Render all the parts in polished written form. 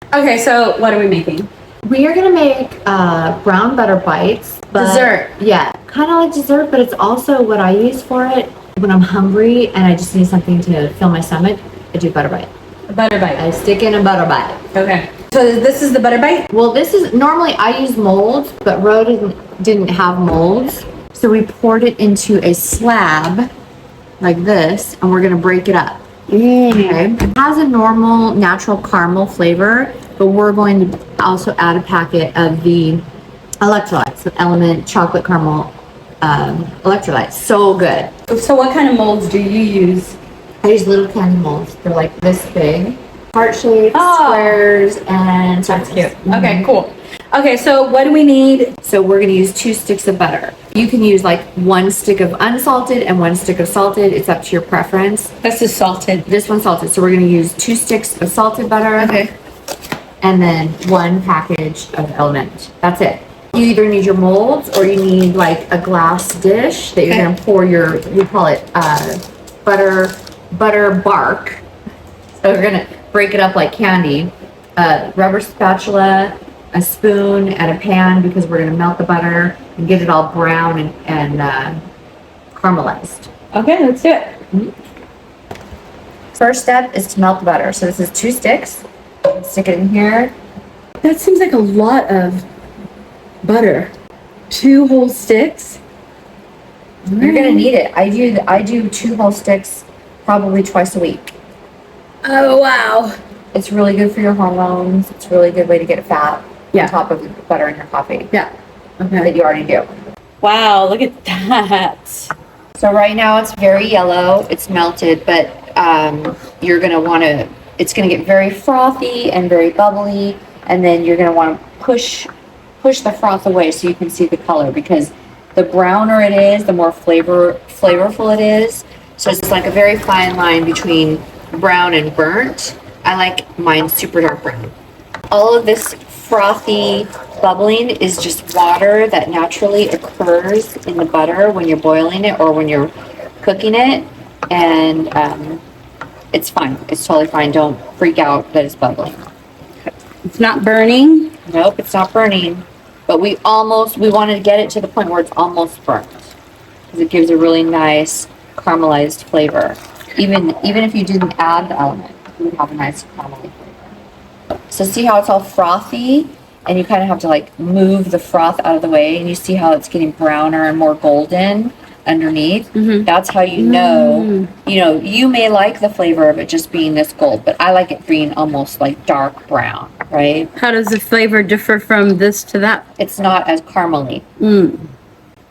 Okay, so what are we making? We are gonna make brown butter bites. Dessert. Yeah, kind of like dessert, but it's also what I use for it when I'm hungry and I just need something to fill my stomach. I do butter bite. A butter bite. I stick in a butter bite. Okay. So this is the butter bite? Well, this is normally I use molds, but Ro didn't have molds, so we poured it into a slab like this, and we're gonna break it up. Okay. It has a normal natural caramel flavor, but we're going to also add a packet of the electrolytes, the Element chocolate caramel electrolytes. So good. So what kind of molds do you use? I use little candy molds. They're like this big, heart shapes, squares, and that's cute. Okay, cool. Okay, so what do we need? So we're gonna use 2 sticks of butter. You can use like 1 stick of unsalted and 1 stick of salted. It's up to your preference. This is salted. This one's salted. So we're gonna use 2 sticks of salted butter. Okay. And then 1 package of Element. That's it. You either need your molds or you need like a glass dish that you're gonna pour your, we call it butter bark. So we're gonna break it up like candy. Rubber spatula, a spoon, and a pan because we're gonna melt the butter and get it all brown and caramelized. Okay, let's do it. First step is to melt the butter. So this is 2 sticks. Stick it in here. That seems like a lot of butter. 2 whole sticks? You're gonna need it. I do 2 whole sticks probably twice a week. Oh, wow. It's really good for your hormones. It's a really good way to get fat Yeah. on top of the butter in your coffee. Yeah. Okay. That you already do. Wow, look at that. So right now it's very yellow. It's melted, but you're gonna want to. It's gonna get very frothy and very bubbly, and then you're gonna want to push the froth away so you can see the color, because the browner it is, the more flavorful it is. So it's like a very fine line between brown and burnt. I like mine super dark brown. All of this frothy bubbling is just water that naturally occurs in the butter when you're boiling it or when you're cooking it, and it's fine. It's totally fine. Don't freak out that it's bubbling. It's not burning? Nope, it's not burning. But we wanted to get it to the point where it's almost burnt, because it gives a really nice caramelized flavor. Even if you didn't add the Element, you would have a nice caramelized flavor. So see how it's all frothy, and you kind of have to like move the froth out of the way, and you see how it's getting browner and more golden underneath. That's how you know, you may like the flavor of it just being this gold, but I like it being almost like dark brown, right? How does the flavor differ from this to that? It's not as caramely.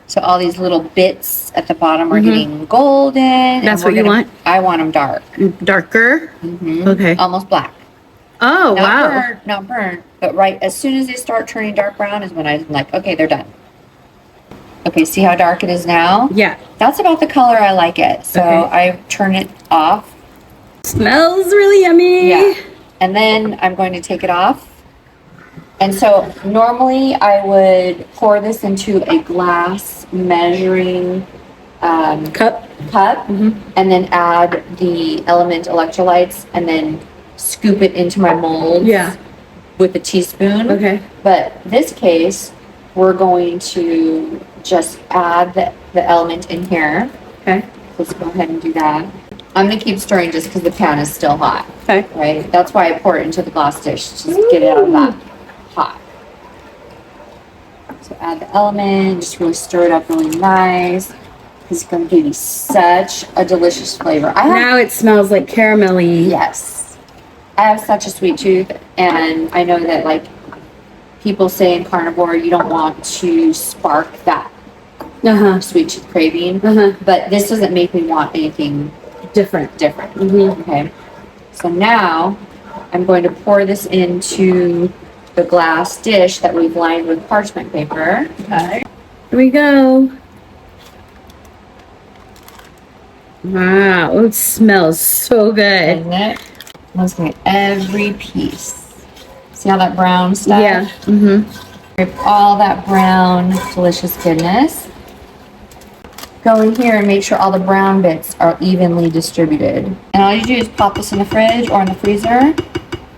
So all these little bits at the bottom are getting golden. That's what you want? I want them dark. Darker? Okay. Almost black. Oh, wow. Not burnt, but right as soon as they start turning dark brown is when I'm like, okay, they're done. Okay, see how dark it is now? Yeah. That's about the color I like it. So I turn it off. Smells really yummy. Yeah. And then I'm going to take it off. And so normally I would pour this into a glass measuring Cup. and then add the Element electrolytes and then scoop it into my molds with a teaspoon. Okay. But this case, we're going to just add the Element in here. Okay. Let's go ahead and do that. I'm going to keep stirring just because the pan is still hot. Okay. Right? That's why I pour it into the glass dish. Just get it out of that hot. So add the Element, just really stir it up really nice. It's going to give you such a delicious flavor. Now it smells like caramelly. Yes. I have such a sweet tooth, and I know that like people say in carnivore you don't want to spark that sweet tooth craving, but this doesn't make me want anything different. Okay. So now I'm going to pour this into the glass dish that we've lined with parchment paper. Okay. Here we go. Wow, it smells so good. Isn't it? Let's get every piece. See how that brown stuff? Yeah. Scrape all that brown, delicious goodness. Go in here and make sure all the brown bits are evenly distributed. And all you do is pop this in the fridge or in the freezer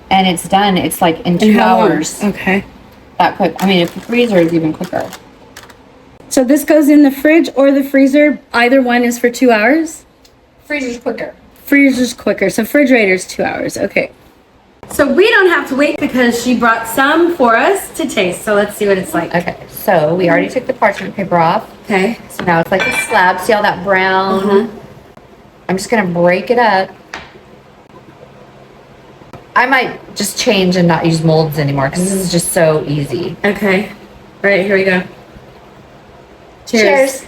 and it's done. It's like in 2 how long? hours. Okay. That quick. I mean, if the freezer is even quicker. So this goes in the fridge or the freezer. Either one is for 2 hours. Freezer's quicker. Freezer's quicker. So refrigerator's 2 hours. Okay. So we don't have to wait because she brought some for us to taste. So let's see what it's like. Okay, so we already took the parchment paper off. Okay. So now it's like a slab. See all that brown? I'm just gonna break it up. I might just change and not use molds anymore because this is just so easy. Okay. All right, here we go. Cheers.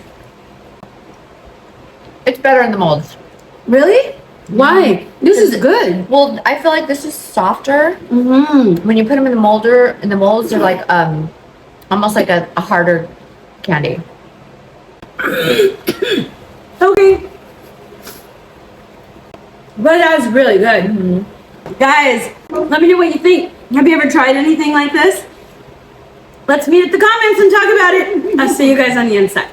It's better in the molds. Really? Why? This is good. Well, I feel like this is softer. Mm-hmm. When you put them in the molds, they're like almost like a harder candy. Okay. But that's really good. Guys, let me know what you think. Have you ever tried anything like this? Let's meet at the comments and talk about it. I'll see you guys on the inside.